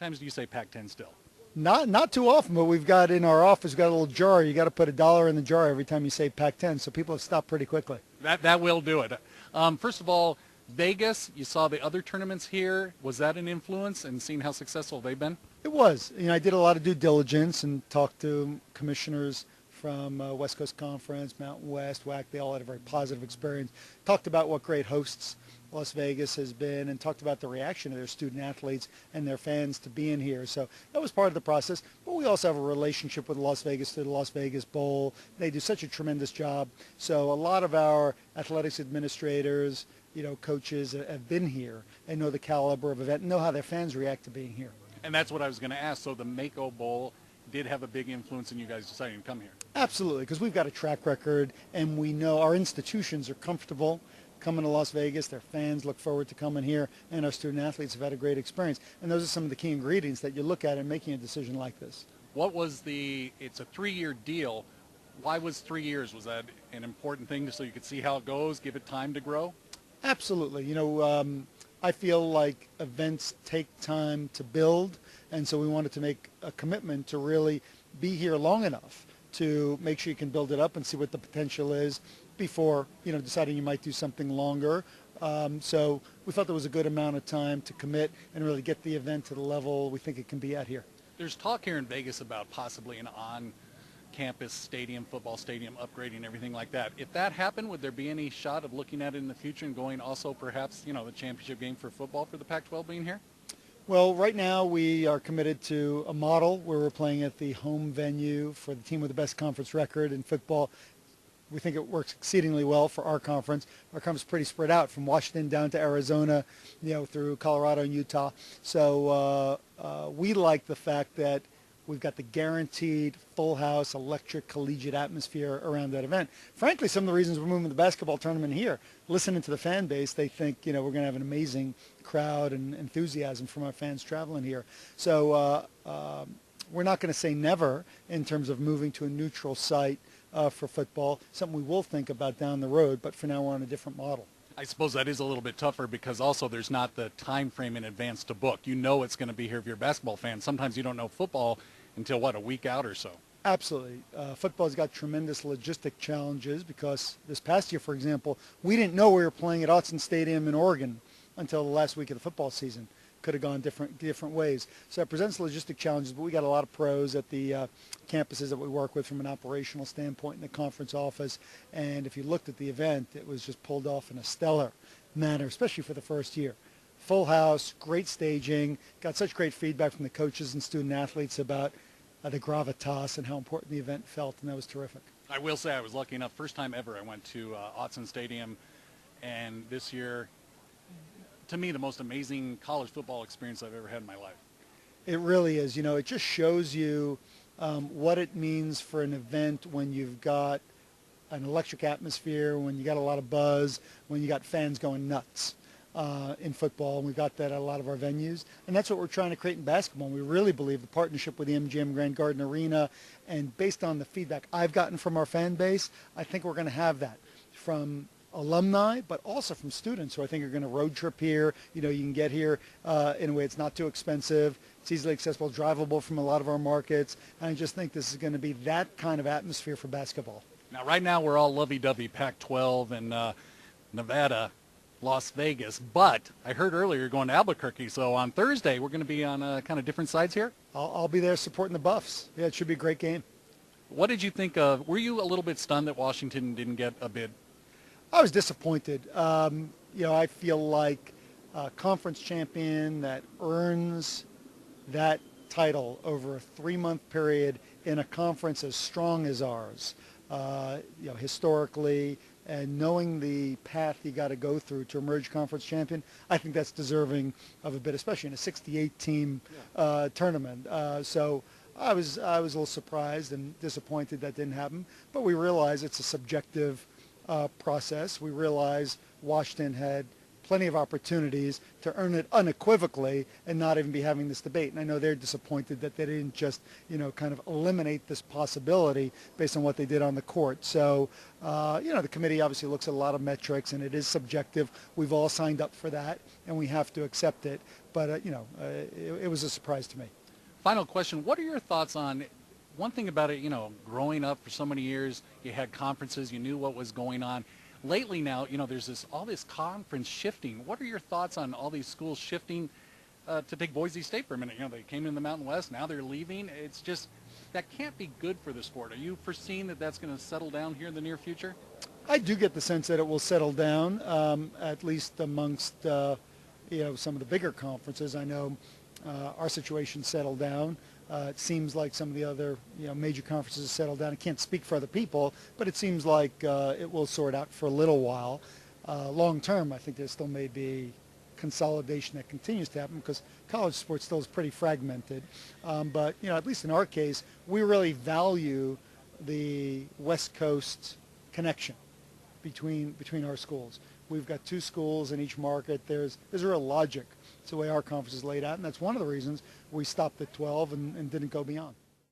times do you say Pac-10 still? Not too often, but we've got in our office, we've got a little jar. You got to put $1 in the jar every time you say Pac-10, so people have stopped pretty quickly. That will do it. First of all, Vegas, you saw the other tournaments here. Was that an influence in seeing how successful they've been? It was. I did a lot of due diligence and talked to commissioners from West Coast Conference, Mountain West, WAC. They all had a very positive experience. Talked about what great hosts Las Vegas has been and talked about the reaction of their student athletes and their fans to being here. So that was part of the process. But we also have a relationship with Las Vegas through the Las Vegas Bowl. They do such a tremendous job. So a lot of our athletics administrators, coaches have been here and know the caliber of event and know how their fans react to being here. And that's what I was going to ask. So the Mako Bowl did have a big influence in you guys deciding to come here. Absolutely, because we've got a track record and we know our institutions are comfortable coming to Las Vegas. Their fans look forward to coming here, and our student athletes have had a great experience. And those are some of the key ingredients that you look at in making a decision like this. It's a 3-year deal. Why was 3 years? Was that an important thing so you could see how it goes, give it time to grow? Absolutely. I feel like events take time to build, and so we wanted to make a commitment to really be here long enough to make sure you can build it up and see what the potential is before, deciding you might do something longer. So we felt there was a good amount of time to commit and really get the event to the level we think it can be at here. There's talk here in Vegas about possibly an on-campus football stadium, upgrading, everything like that. If that happened, would there be any shot of looking at it in the future and going also perhaps, the championship game for football for the Pac-12 being here? Well, right now we are committed to a model where we're playing at the home venue for the team with the best conference record in football. We think it works exceedingly well for our conference. Our conference is pretty spread out from Washington down to Arizona, through Colorado and Utah. So we like the fact that we've got the guaranteed full house electric collegiate atmosphere around that event. Frankly, some of the reasons we're moving the basketball tournament here, listening to the fan base, they think, we're going to have an amazing crowd and enthusiasm from our fans traveling here. So we're not going to say never in terms of moving to a neutral site for football, something we will think about down the road, but for now we're on a different model. I suppose that is a little bit tougher because also there's not the time frame in advance to book. It's going to be here if you're a basketball fan. Sometimes you don't know football until, a week out or so. Absolutely. Football's got tremendous logistic challenges because this past year, for example, we didn't know we were playing at Autzen Stadium in Oregon until the last week of the football season. Could have gone different ways. So it presents logistic challenges, but we got a lot of pros at the campuses that we work with from an operational standpoint in the conference office. And if you looked at the event, it was just pulled off in a stellar manner, especially for the first year. Full house, great staging, got such great feedback from the coaches and student athletes about the gravitas and how important the event felt, and that was terrific. I will say I was lucky enough, first time ever I went to Autzen Stadium, and this year, to me, the most amazing college football experience I've ever had in my life. It really is. It just shows you what it means for an event when you've got an electric atmosphere, when you got a lot of buzz, when you got fans going nuts in football. And we've got that at a lot of our venues. And that's what we're trying to create in basketball. And we really believe the partnership with the MGM Grand Garden Arena, and based on the feedback I've gotten from our fan base, I think we're going to have that from alumni, but also from students who I think are going to road trip here. You can get here in a way it's not too expensive. It's easily accessible, drivable from a lot of our markets. And I just think this is going to be that kind of atmosphere for basketball. Now, right now, we're all lovey-dovey, Pac-12 and Nevada, Las Vegas. But I heard earlier you're going to Albuquerque. So on Thursday, we're going to be on kind of different sides here? I'll be there supporting the Buffs. Yeah, it should be a great game. What did you think of? Were you a little bit stunned that Washington didn't get a bid? I was disappointed. I feel like a conference champion that earns that title over a 3-month period in a conference as strong as ours, historically, and knowing the path you got to go through to emerge conference champion, I think that's deserving of a bid, especially in a 68-team tournament. So I was a little surprised and disappointed that didn't happen, but we realize it's a subjective process. We realize Washington had plenty of opportunities to earn it unequivocally and not even be having this debate. And I know they're disappointed that they didn't just, kind of eliminate this possibility based on what they did on the court. So, the committee obviously looks at a lot of metrics, and it is subjective. We've all signed up for that, and we have to accept it. but it was a surprise to me. Final question, what are your thoughts on, one thing about it, growing up for so many years, you had conferences, you knew what was going on. Lately now, there's all this conference shifting. What are your thoughts on all these schools shifting to take Boise State for a minute? They came in the Mountain West, now they're leaving. It's just, that can't be good for the sport. Are you foreseeing that that's going to settle down here in the near future? I do get the sense that it will settle down, at least amongst some of the bigger conferences. I know our situation settled down. It seems like some of the other major conferences have settled down. I can't speak for other people, but it seems like it will sort out for a little while. Long term, I think there still may be consolidation that continues to happen because college sports still is pretty fragmented. But at least in our case, we really value the West Coast connection between our schools. We've got 2 schools in each market. There's a real logic to the way our conference is laid out, and that's one of the reasons we stopped at 12 and didn't go beyond.